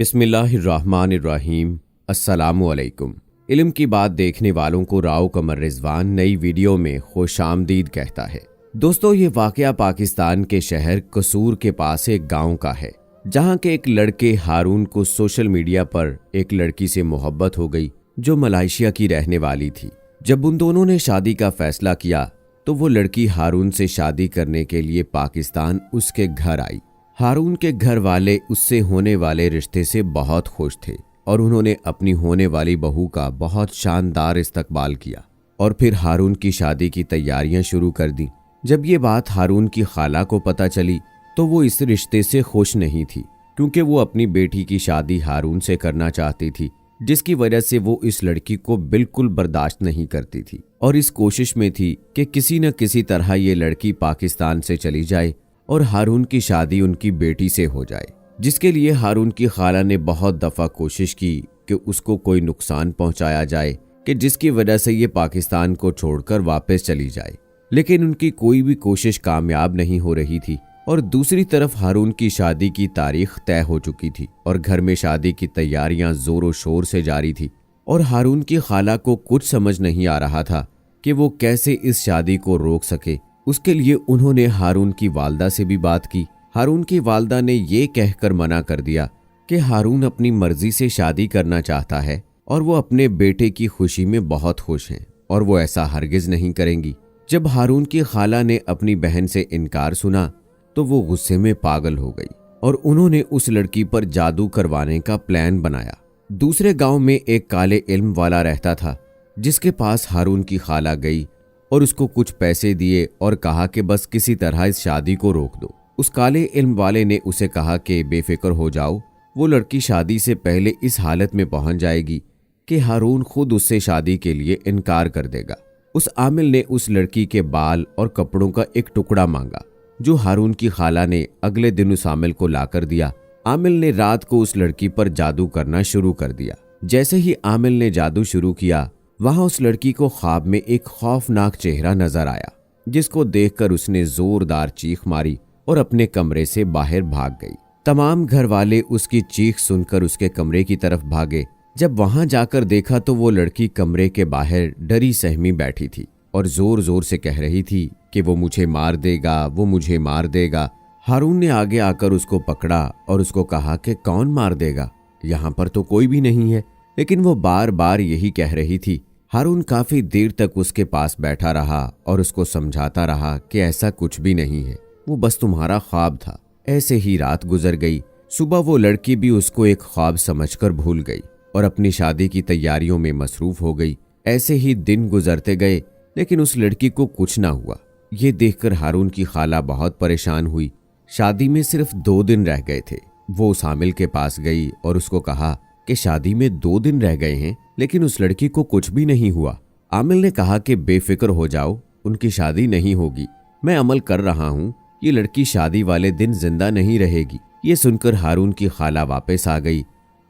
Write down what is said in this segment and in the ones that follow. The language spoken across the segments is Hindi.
बिस्मिल्लाहिर्रहमानिर्रहीम। अस्सलामुअलैकुम। इल्म की बात देखने वालों को राव कमर रिजवान नई वीडियो में खुशामदीद कहता है। दोस्तों, ये वाकया पाकिस्तान के शहर कसूर के पास एक गांव का है, जहां के एक लड़के हारून को सोशल मीडिया पर एक लड़की से मोहब्बत हो गई जो मलेशिया की रहने वाली थी। जब उन दोनों ने शादी का फैसला किया तो वो लड़की हारून से शादी करने के लिए पाकिस्तान उसके घर आई। हारून के घर वाले उससे होने वाले रिश्ते से बहुत खुश थे और उन्होंने अपनी होने वाली बहू का बहुत शानदार इस्तकबाल किया और फिर हारून की शादी की तैयारियां शुरू कर दी। जब ये बात हारून की खाला को पता चली तो वो इस रिश्ते से खुश नहीं थी, क्योंकि वो अपनी बेटी की शादी हारून से करना चाहती थी, जिसकी वजह से वो इस लड़की को बिल्कुल बर्दाश्त नहीं करती थी और इस कोशिश में थी कि किसी न किसी तरह ये लड़की पाकिस्तान से चली जाए और हारून की शादी उनकी बेटी से हो जाए, जिसके लिए हारून की खाला ने बहुत दफ़ा कोशिश की कि उसको कोई नुकसान पहुंचाया जाए कि जिसकी वजह से ये पाकिस्तान को छोड़कर वापस चली जाए, लेकिन उनकी कोई भी कोशिश कामयाब नहीं हो रही थी। और दूसरी तरफ हारून की शादी की तारीख तय हो चुकी थी और घर में शादी की तैयारियां जोरों शोर से जारी थी और हारून की खाला को कुछ समझ नहीं आ रहा था कि वो कैसे इस शादी को रोक सके। उसके लिए उन्होंने हारून की वालदा से भी बात की। हारून की वालदा ने ये कहकर मना कर दिया कि हारून अपनी मर्जी से शादी करना चाहता है और वो अपने बेटे की खुशी में बहुत खुश हैं और वो ऐसा हरगिज नहीं करेंगी। जब हारून की खाला ने अपनी बहन से इनकार सुना तो वो गुस्से में पागल हो गई और उन्होंने उस लड़की पर जादू करवाने का प्लान बनाया। दूसरे गांव में एक काले इल्म वाला रहता था, जिसके पास हारून की खाला गई और उसको कुछ पैसे दिए और कहा कि बस किसी तरह इस शादी को रोक दो। उस काले इल्म वाले ने उसे कहा कि बेफिक्र हो जाओ, वो लड़की शादी से पहले इस हालत में पहुंच जाएगी कि हारून खुद उससे शादी के लिए इनकार कर देगा। उस आमिल ने उस लड़की के बाल और कपड़ों का एक टुकड़ा मांगा, जो हारून की खाला ने अगले दिन उस आमिल को लाकर दिया। आमिल ने रात को उस लड़की पर जादू करना शुरू कर दिया। जैसे ही आमिल ने जादू शुरू किया, वहां उस लड़की को ख्वाब में एक खौफनाक चेहरा नजर आया, जिसको देखकर उसने जोरदार चीख मारी और अपने कमरे से बाहर भाग गई। तमाम घर वाले उसकी चीख सुनकर उसके कमरे की तरफ भागे। जब वहां जाकर देखा तो वो लड़की कमरे के बाहर डरी सहमी बैठी थी और जोर जोर से कह रही थी कि वो मुझे मार देगा, वो मुझे मार देगा। हारून ने आगे आकर उसको पकड़ा और उसको कहा कि कौन मार देगा, यहाँ पर तो कोई भी नहीं है। लेकिन वो बार बार यही कह रही थी। हारून काफी देर तक उसके पास बैठा रहा और उसको समझाता रहा कि ऐसा कुछ भी नहीं है, वो बस तुम्हारा ख्वाब था। ऐसे ही रात गुजर गई। सुबह वो लड़की भी उसको एक ख्वाब समझकर भूल गई और अपनी शादी की तैयारियों में मसरूफ हो गई। ऐसे ही दिन गुजरते गए, लेकिन उस लड़की को कुछ ना हुआ। ये देखकर हारून की खाला बहुत परेशान हुई। शादी में सिर्फ 2 दिन रह गए थे। वो उस आमिल के पास गई और उसको कहा कि शादी में 2 दिन रह गए हैं, लेकिन उस लड़की को कुछ भी नहीं हुआ। आमिल ने कहा कि बेफिक्र हो जाओ, उनकी शादी नहीं होगी, मैं अमल कर रहा हूँ, ये लड़की शादी वाले दिन जिंदा नहीं रहेगी। ये सुनकर हारून की खाला वापस आ गई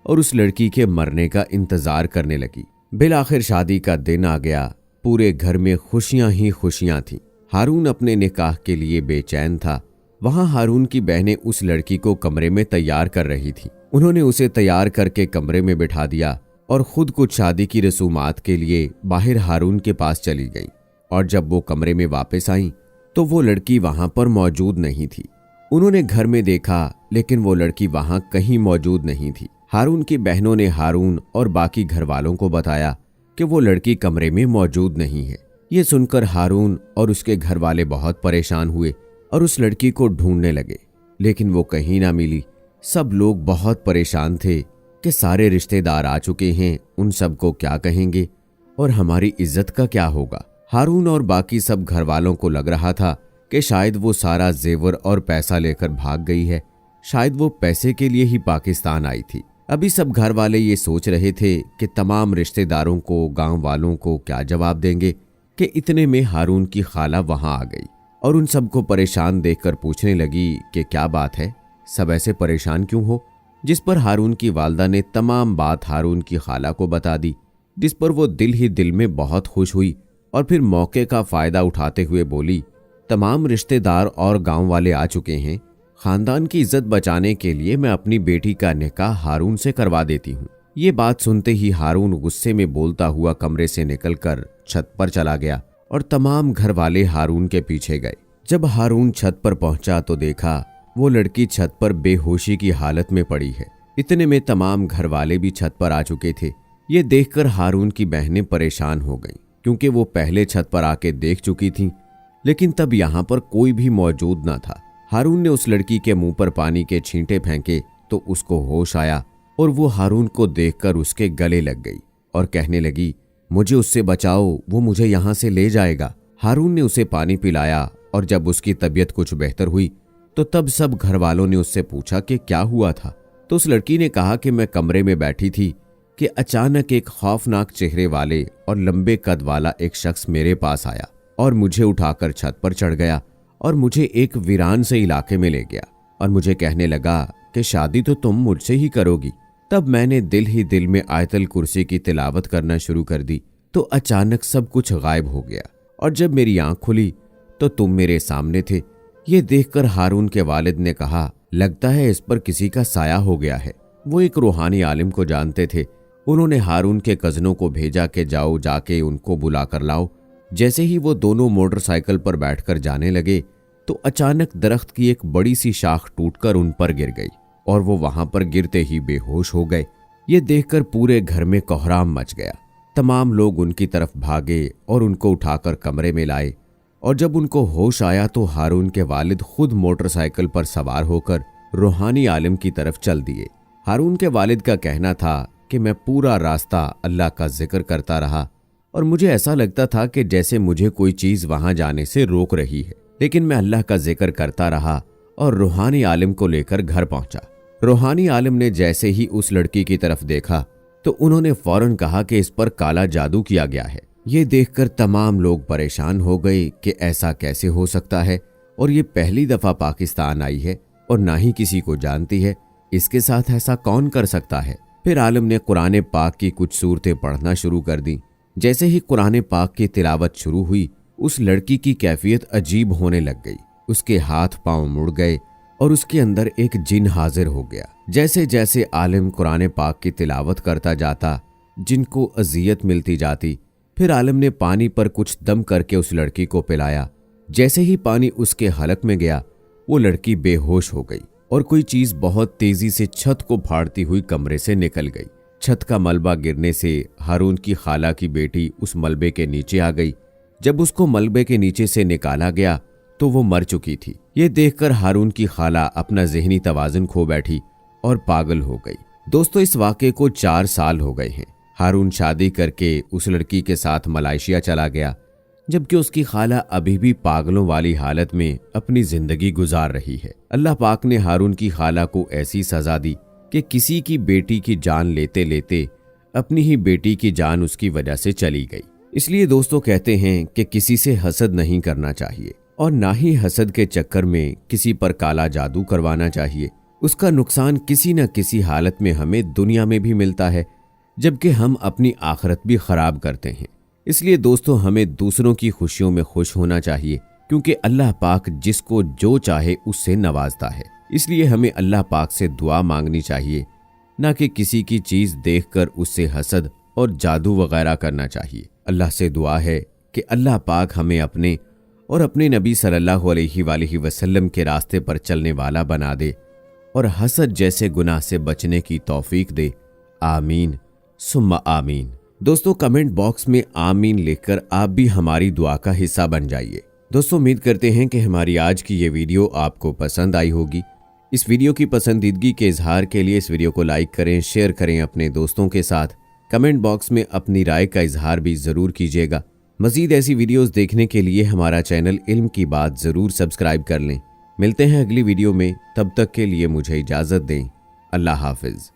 और उस लड़की के मरने का इंतजार करने लगी। बिलाखिर शादी का दिन आ गया। पूरे घर में खुशियां ही खुशियां थीं। हारून अपने निकाह के लिए बेचैन था। वहां हारून की बहनें उस लड़की को कमरे में तैयार कर रही थी। उन्होंने उसे तैयार करके कमरे में बिठा दिया और खुद कुछ शादी की रसूमात के लिए बाहर हारून के पास चली गईं। और जब वो कमरे में वापस आईं तो वो लड़की वहां पर मौजूद नहीं थी। उन्होंने घर में देखा, लेकिन वो लड़की वहां कहीं मौजूद नहीं थी। हारून की बहनों ने हारून और बाकी घर वालों को बताया कि वो लड़की कमरे में मौजूद नहीं है। ये सुनकर हारून और उसके घर वाले बहुत परेशान हुए और उस लड़की को ढूंढने लगे, लेकिन वो कहीं ना मिली। सब लोग बहुत परेशान थे कि सारे रिश्तेदार आ चुके हैं, उन सबको क्या कहेंगे और हमारी इज्जत का क्या होगा। हारून और बाकी सब घर वालों को लग रहा था कि शायद वो सारा जेवर और पैसा लेकर भाग गई है, शायद वो पैसे के लिए ही पाकिस्तान आई थी। अभी सब घर वाले ये सोच रहे थे कि तमाम रिश्तेदारों को, गांव वालों को क्या जवाब देंगे कि इतने में हारून की खाला वहां आ गई और उन सबको परेशान देखकर पूछने लगी कि क्या बात है, सब ऐसे परेशान क्यों हो। जिस पर हारून की वालदा ने तमाम बात हारून की खाला को बता दी, जिस पर वो दिल ही दिल में बहुत खुश हुई और फिर मौके का फायदा उठाते हुए बोली, तमाम रिश्तेदार और गांव वाले आ चुके हैं, खानदान की इज्जत बचाने के लिए मैं अपनी बेटी का निकाह हारून से करवा देती हूँ। ये बात सुनते ही हारून गुस्से में बोलता हुआ कमरे से निकलकर छत पर चला गया और तमाम घर वाले हारून के पीछे गए। जब हारून छत पर पहुंचा तो देखा वो लड़की छत पर बेहोशी की हालत में पड़ी है। इतने में तमाम घर वाले भी छत पर आ चुके थे। ये देखकर हारून की बहनें परेशान हो गईं, क्योंकि वो पहले छत पर आके देख चुकी थीं, लेकिन तब यहाँ पर कोई भी मौजूद न था। हारून ने उस लड़की के मुंह पर पानी के छींटे फेंके तो उसको होश आया और वो हारून को देखकर उसके गले लग गई और कहने लगी, मुझे उससे बचाओ, वो मुझे यहाँ से ले जाएगा। हारून ने उसे पानी पिलाया और जब उसकी तबीयत कुछ बेहतर हुई तो तब सब घर वालों ने उससे पूछा कि क्या हुआ था। तो उस लड़की ने कहा कि मैं कमरे में बैठी थी कि अचानक एक खौफनाक चेहरे वाले और लंबे कद वाला एक शख्स मेरे पास आया और मुझे उठाकर छत पर चढ़ गया और मुझे एक वीरान से इलाके में ले गया और मुझे कहने लगा कि शादी तो तुम मुझसे ही करोगी। तब मैंने दिल ही दिल में आयतल कुर्सी की तिलावत करना शुरू कर दी तो अचानक सब कुछ गायब हो गया और जब मेरी आंख खुली तो तुम मेरे सामने थे। ये देखकर हारून के वालिद ने कहा, लगता है इस पर किसी का साया हो गया है। वो एक रूहानी आलिम को जानते थे। उन्होंने हारून के कजनों को भेजा कि जाओ जाके उनको बुला कर लाओ। जैसे ही वो दोनों मोटरसाइकिल पर बैठकर जाने लगे तो अचानक दरख्त की एक बड़ी सी शाख टूटकर उन पर गिर गई और वो वहां पर गिरते ही बेहोश हो गए। ये देखकर पूरे घर में कोहराम मच गया। तमाम लोग उनकी तरफ भागे और उनको उठाकर कमरे में लाए और जब उनको होश आया तो हारून के वालिद खुद मोटरसाइकिल पर सवार होकर रूहानी आलिम की तरफ चल दिए। हारून के वालिद का कहना था कि मैं पूरा रास्ता अल्लाह का जिक्र करता रहा और मुझे ऐसा लगता था कि जैसे मुझे कोई चीज वहां जाने से रोक रही है, लेकिन मैं अल्लाह का जिक्र करता रहा और रूहानी आलिम को लेकर घर पहुंचा। रूहानी आलिम ने जैसे ही उस लड़की की तरफ देखा तो उन्होंने फौरन कहा कि इस पर काला जादू किया गया है। ये देखकर तमाम लोग परेशान हो गए कि ऐसा कैसे हो सकता है और ये पहली दफा पाकिस्तान आई है और ना ही किसी को जानती है, इसके साथ ऐसा कौन कर सकता है। फिर आलिम ने कुरान पाक की कुछ सूरतें पढ़ना शुरू कर दी। जैसे ही कुरान पाक की तिलावत शुरू हुई उस लड़की की कैफियत अजीब होने लग गई। उसके हाथ पांव मुड़ गए और उसके अंदर एक जिन हाजिर हो गया। जैसे जैसे आलिम कुरान पाक की तिलावत करता जाता जिनको अजियत मिलती जाती। फिर आलिम ने पानी पर कुछ दम करके उस लड़की को पिलाया। जैसे ही पानी उसके हलक में गया वो लड़की बेहोश हो गई और कोई चीज बहुत तेजी से छत को फाड़ती हुई कमरे से निकल गई। छत का मलबा गिरने से हारून की खाला की बेटी उस मलबे के नीचे आ गई। जब उसको मलबे के नीचे से निकाला गया तो वो मर चुकी थी। ये देखकर हारून की खाला अपना ज़हनी तवाज़ुन खो बैठी और पागल हो गई। दोस्तों, इस वाक़े को 4 साल हो गए हैं। हारून शादी करके उस लड़की के साथ मलेशिया चला गया, जबकि उसकी खाला अभी भी पागलों वाली हालत में अपनी जिंदगी गुजार रही है। अल्लाह पाक ने हारून की खाला को ऐसी सजा दी कि किसी की बेटी की जान लेते लेते अपनी ही बेटी की जान उसकी वजह से चली गई। इसलिए दोस्तों कहते हैं कि किसी से हसद नहीं करना चाहिए और ना ही हसद के चक्कर में किसी पर काला जादू करवाना चाहिए। उसका नुकसान किसी न किसी हालत में हमें दुनिया में भी मिलता है, जबकि हम अपनी आखिरत भी खराब करते हैं। इसलिए दोस्तों हमें दूसरों की खुशियों में खुश होना चाहिए, क्योंकि अल्लाह पाक जिसको जो चाहे उससे नवाजता है। इसलिए हमें अल्लाह पाक से दुआ मांगनी चाहिए, ना कि किसी की चीज देखकर उससे हसद और जादू वगैरह करना चाहिए। अल्लाह से दुआ है कि अल्लाह पाक हमें अपने और अपने नबी सल्लल्लाहु अलैहि वसल्लम के रास्ते पर चलने वाला बना दे और हसद जैसे गुनाह से बचने की तौफीक दे। आमीन सुम्मा आमीन। दोस्तों कमेंट बॉक्स में आमीन लिखकर आप भी हमारी दुआ का हिस्सा बन जाइए। दोस्तों उम्मीद करते हैं कि हमारी आज की ये वीडियो आपको पसंद आई होगी। इस वीडियो की पसंदीदगी के इजहार के लिए इस वीडियो को लाइक करें, शेयर करें अपने दोस्तों के साथ। कमेंट बॉक्स में अपनी राय का इजहार भी ज़रूर कीजिएगा। मज़ीद ऐसी वीडियोस देखने के लिए हमारा चैनल इल्म की बात ज़रूर सब्सक्राइब कर लें। मिलते हैं अगली वीडियो में, तब तक के लिए मुझे इजाज़त दें। अल्लाह हाफिज़।